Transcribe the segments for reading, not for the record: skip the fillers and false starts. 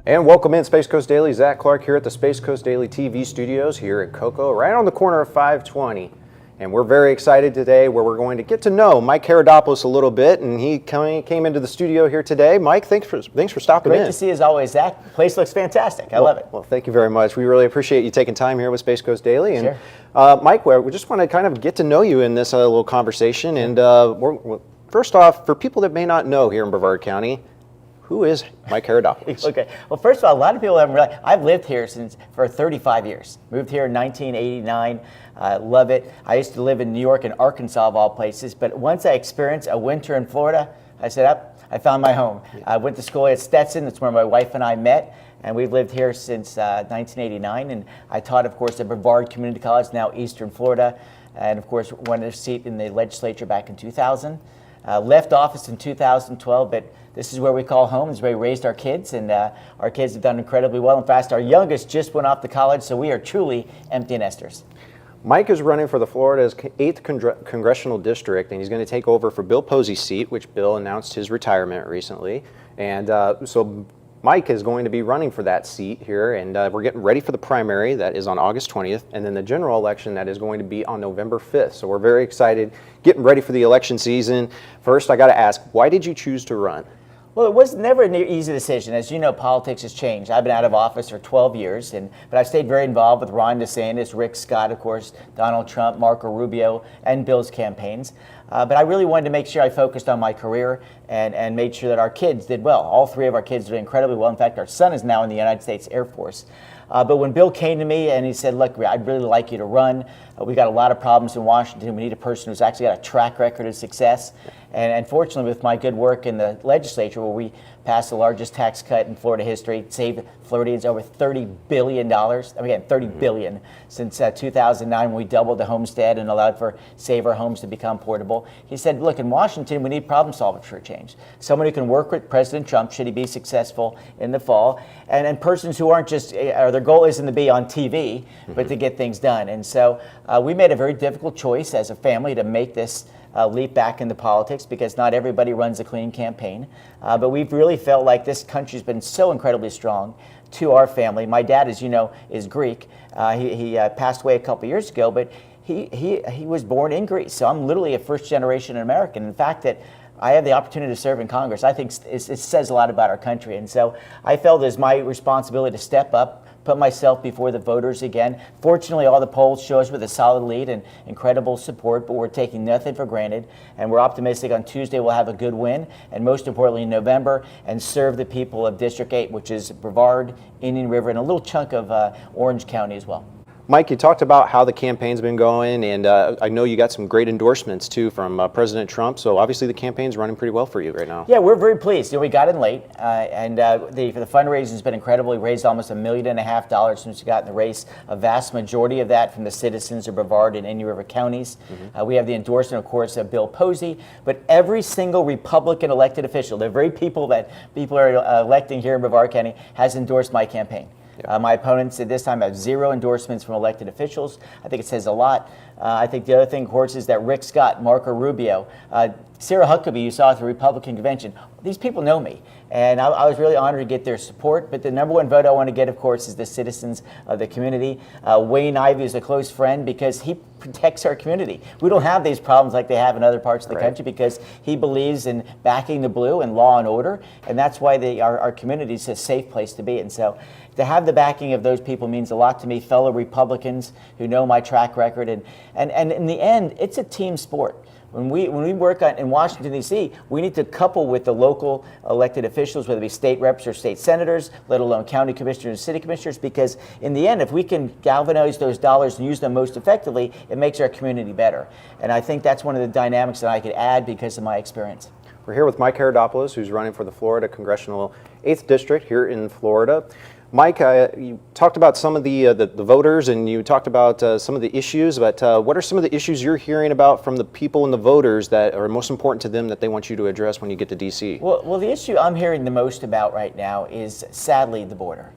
And welcome in Space Coast Daily. Zach Clark here at the Space Coast Daily TV studios here in Cocoa, right on the corner of 520. And we're very excited today where we're going to get to know Mike Haridopolos a little bit, and he came into the studio here today. Mike, thanks for stopping in. Great to see you as always, Zach. The place looks fantastic. I love it. Well, thank you very much. We really appreciate you taking time here with Space Coast Daily. And Sure. Mike, we just want to kind of get to know you in this little conversation. And first off, for people that may not know here in Brevard County, who is Mike Haridopolos? Okay. Well, first of all, a lot of people haven't realized I've lived here for 35 years. Moved here in 1989. Love it. I used to live in New York and Arkansas, of all places. But once I experienced a winter in Florida, I said, I found my home. I went to school at Stetson. That's where my wife and I met. And we've lived here since 1989. And I taught, of course, at Brevard Community College, now Eastern Florida. And, of course, won a seat in the legislature back in 2000. Left office in 2012, but this is where we call home. This is where we raised our kids, and our kids have done incredibly well. In fact, our youngest just went off to college, so we are truly empty nesters. Mike is running for the Florida's 8th Congressional District, and he's going to take over for Bill Posey's seat, which Bill announced his retirement recently. And so Mike is going to be running for that seat here, and we're getting ready for the primary that is on August 20th, and then the general election that is going to be on November 5th. So we're very excited, getting ready for the election season. First, I got to ask, why did you choose to run? Well, it was never an easy decision. As you know, politics has changed. I've been out of office for 12 years, but I've stayed very involved with Ron DeSantis, Rick Scott, of course, Donald Trump, Marco Rubio, and Bill's campaigns. But I really wanted to make sure I focused on my career and made sure that our kids did well. All three of our kids did incredibly well. In fact, our son is now in the United States Air Force. But when Bill came to me and he said, look, I'd really like you to run. We got a lot of problems in Washington. We need a person who's actually got a track record of success. And fortunately, with my good work in the legislature, where we passed the largest tax cut in Florida history, saved Floridians over $30 billion. Again, $30 billion since 2009, when we doubled the homestead and allowed for saver homes to become portable. He said, look, in Washington, we need problem solvers for a change. Someone who can work with President Trump, should he be successful in the fall, and persons who aren't just, or their goal isn't to be on TV, but to get things done. And so we made a very difficult choice as a family to make this leap back into politics, because not everybody runs a clean campaign. But we've really felt like this country's been so incredibly strong to our family. My dad, as you know, is Greek. He passed away a couple years ago, but he was born in Greece. So I'm literally a first-generation American. In fact, that I have the opportunity to serve in Congress, I think it says a lot about our country. And so I felt it was my responsibility to step up, put myself before the voters again. Fortunately, all the polls show us with a solid lead and incredible support, but we're taking nothing for granted. And we're optimistic on Tuesday we'll have a good win, and most importantly in November, and serve the people of District 8, which is Brevard, Indian River, and a little chunk of Orange County as well. Mike, you talked about how the campaign's been going, and I know you got some great endorsements, too, from President Trump, so obviously the campaign's running pretty well for you right now. Yeah, we're very pleased. We got in late, and the fundraising has been incredible. We raised almost $1.5 million since we got in the race, a vast majority of that from the citizens of Brevard and Indian River counties. We have the endorsement, of course, of Bill Posey, but every single Republican elected official, the very people that people are electing here in Brevard County, has endorsed my campaign. My opponents at this time have 0 endorsements from elected officials. I think it says a lot. I think the other thing, of course, is that Rick Scott, Marco Rubio, Sarah Huckabee, you saw at the Republican convention, these people know me. And I was really honored to get their support. But the number one vote I want to get, of course, is the citizens of the community. Wayne Ivey is a close friend because he protects our community. We don't have these problems like they have in other parts of the country, because he believes in backing the blue and law and order. And that's why our community is a safe place to be. And so to have the backing of those people means a lot to me, fellow Republicans who know my track record. And in the end, it's a team sport. When we work in Washington, D.C., we need to couple with the local elected officials, whether it be state reps or state senators, let alone county commissioners and city commissioners, because in the end, if we can galvanize those dollars and use them most effectively, it makes our community better. And I think that's one of the dynamics that I could add because of my experience. We're here with Mike Haridopolos, who's running for the Florida Congressional 8th District here in Florida. Mike, you talked about some of the voters, and you talked about some of the issues, but what are some of the issues you're hearing about from the people and the voters that are most important to them that they want you to address when you get to D.C.? Well, the issue I'm hearing the most about right now is, sadly, the border.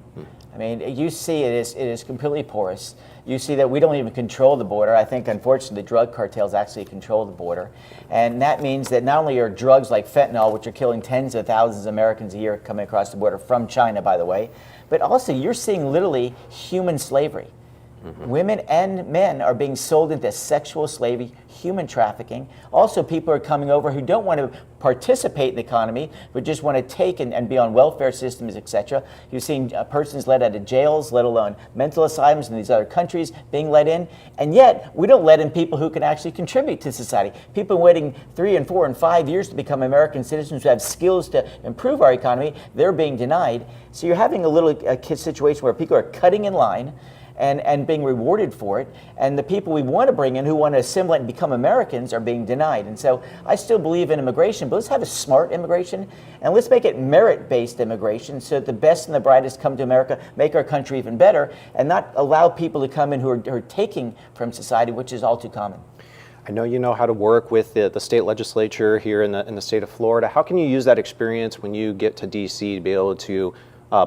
I mean, you see it is completely porous. you see that we don't even control the border. I think, unfortunately, the drug cartels actually control the border. And that means that not only are drugs like fentanyl, which are killing tens of thousands of Americans a year coming across the border from China, by the way, but also you're seeing literally human slavery. Women and men are being sold into sexual slavery, human trafficking. Also, people are coming over who don't want to participate in the economy, but just want to take and be on welfare systems, etc. You're seeing persons let out of jails, let alone mental asylums in these other countries being let in. And yet, we don't let in people who can actually contribute to society. People waiting 3 and 4 and 5 years to become American citizens who have skills to improve our economy, they're being denied. So you're having a little situation where people are cutting in line and being rewarded for it, and the people we want to bring in who want to assimilate and become Americans are being denied. And so I still believe in immigration, but let's have a smart immigration, and let's make it merit-based immigration so that the best and the brightest come to America, make our country even better, and not allow people to come in who are taking from society, which is all too common. I know you know how to work with the state legislature here in the state of Florida. How can you use that experience when you get to D.C. to be able to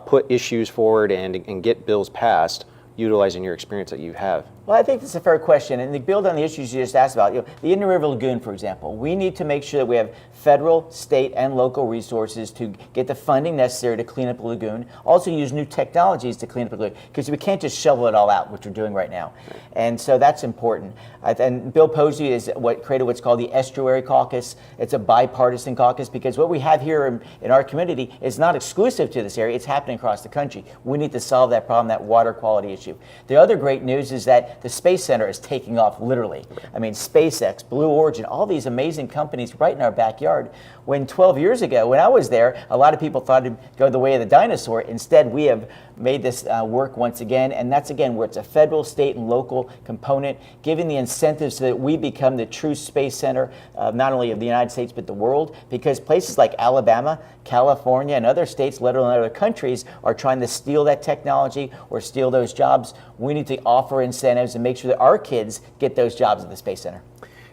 put issues forward and get bills passed, utilizing your experience that you have? Well, I think that's a fair question, and to build on the issues you just asked about, the Indian River Lagoon, for example, we need to make sure that we have federal, state, and local resources to get the funding necessary to clean up the lagoon. Also use new technologies to clean up the lagoon, because we can't just shovel it all out, which we're doing right now. And so that's important. And Bill Posey is created what's called the Estuary Caucus. It's a bipartisan caucus, because what we have here in our community is not exclusive to this area. It's happening across the country. We need to solve that problem, that water quality issue. The other great news is that the Space Center is taking off, literally. I mean, SpaceX, Blue Origin, all these amazing companies right in our backyard. When 12 years ago, when I was there, a lot of people thought it'd go the way of the dinosaur. Instead, we have made this work once again, and that's again where it's a federal, state, and local component, giving the incentives so that we become the true space center, not only of the United States, but the world, because places like Alabama, California, and other states, let alone other countries, are trying to steal that technology or steal those jobs. We need to offer incentives and make sure that our kids get those jobs at the Space Center.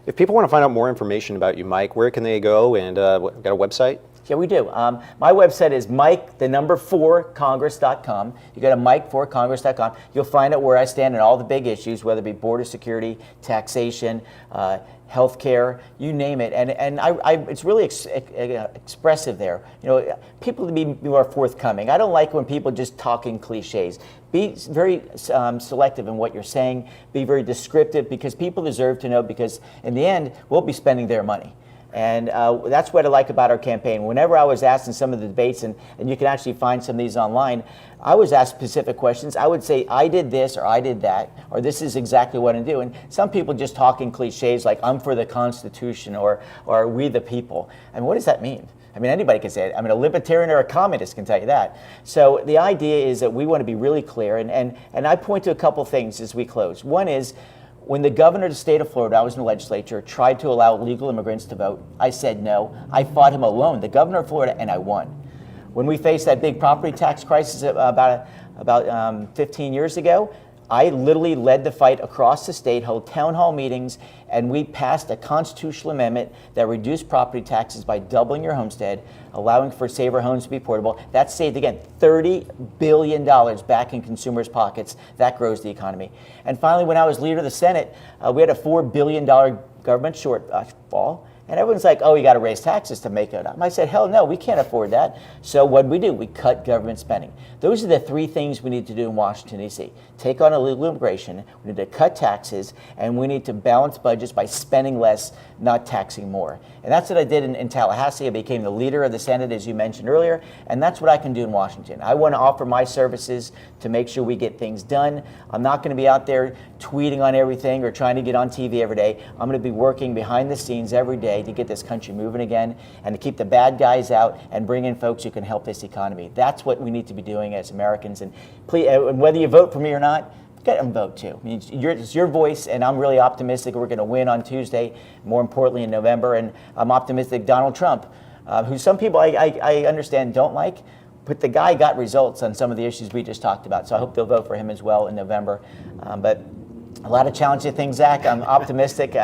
If people want to find out more information about you, Mike, where can they go, and got a website? Yeah, we do. My website is Mike4Congress.com. You go to Mike4Congress.com. You'll find out where I stand on all the big issues, whether it be border security, taxation, healthcare, you name it. And it's really expressive there. People to be more forthcoming. I don't like when people just talk in cliches. Be very selective in what you're saying. Be very descriptive, because people deserve to know, because in the end, we'll be spending their money. And that's what I like about our campaign. Whenever I was asked in some of the debates, and you can actually find some of these online, I was asked specific questions. I would say, I did this, or I did that, or this is exactly what I do. And some people just talk in cliches like, I'm for the Constitution, or we the people. And what does that mean? I mean, anybody can say it. I mean, a libertarian or a communist can tell you that. So the idea is that we want to be really clear. And I point to a couple things as we close. One is, when the governor of the state of Florida, I was in the legislature, tried to allow legal immigrants to vote, I said no. I fought him alone, the governor of Florida, and I won. When we faced that big property tax crisis about 15 years ago, I literally led the fight across the state, held town hall meetings, and we passed a constitutional amendment that reduced property taxes by doubling your homestead, allowing for saver homes to be portable. That saved, again, $30 billion back in consumers' pockets. That grows the economy. And finally, when I was leader of the Senate, we had a $4 billion government shortfall. And everyone's like, oh, you got to raise taxes to make it up. And I said, hell no, we can't afford that. So what did we do? We cut government spending. Those are the three things we need to do in Washington, D.C. Take on illegal immigration, we need to cut taxes, and we need to balance budgets by spending less, not taxing more. And that's what I did in Tallahassee. I became the leader of the Senate, as you mentioned earlier, and that's what I can do in Washington. I want to offer my services to make sure we get things done. I'm not going to be out there tweeting on everything or trying to get on TV every day. I'm going to be working behind the scenes every day to get this country moving again and to keep the bad guys out and bring in folks who can help this economy. That's what we need to be doing as Americans. And please, whether you vote for me or not, get them vote too. I mean, it's your voice, and I'm really optimistic we're going to win on Tuesday, more importantly in November. And I'm optimistic Donald Trump, who some people I understand don't like, but the guy got results on some of the issues we just talked about. So I hope they'll vote for him as well in November. But a lot of challenging things, Zach. I'm optimistic.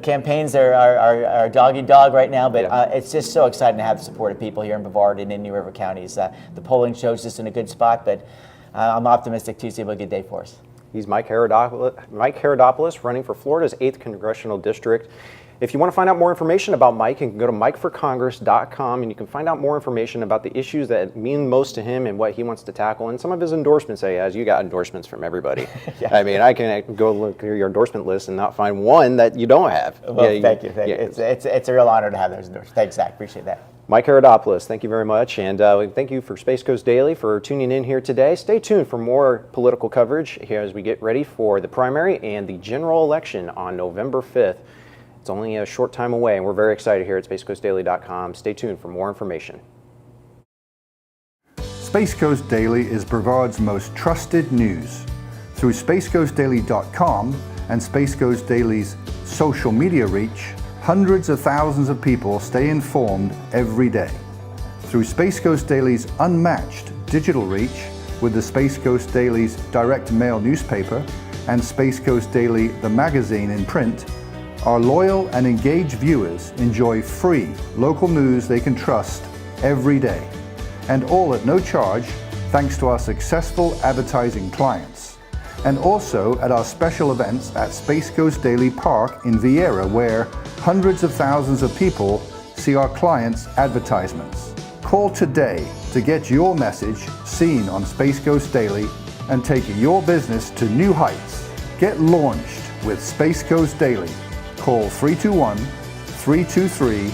Campaigns are dog eat dog right now, but it's just so exciting to have the support of people here in Brevard and Indian River counties. The polling shows us in a good spot, but I'm optimistic Tuesday will be a good day for us. He's Mike Haridopolos, running for Florida's 8th Congressional District. If you want to find out more information about Mike, you can go to mikeforcongress.com and you can find out more information about the issues that mean most to him and what he wants to tackle and some of his endorsements that he has. You got endorsements from everybody. Yeah. I mean, I can go look through your endorsement list and not find one that you don't have. Well, thank you. It's a real honor to have those endorsements. Thanks, Zach. Appreciate that. Mike Haridopolos, thank you very much. And thank you for Space Coast Daily for tuning in here today. Stay tuned for more political coverage here as we get ready for the primary and the general election on November 5th. It's only a short time away, and we're very excited here at SpaceCoastDaily.com. Stay tuned for more information. Space Coast Daily is Brevard's most trusted news. Through SpaceCoastDaily.com and Space Coast Daily's social media reach, hundreds of thousands of people stay informed every day. Through Space Coast Daily's unmatched digital reach with the Space Coast Daily's direct mail newspaper and Space Coast Daily the magazine in print, our loyal and engaged viewers enjoy free local news they can trust every day, and all at no charge thanks to our successful advertising clients, and also at our special events at Space Coast Daily Park in Vieira, where hundreds of thousands of people see our clients' advertisements. Call today to get your message seen on Space Coast Daily and take your business to new heights. Get launched with Space Coast Daily. Call 321-323-44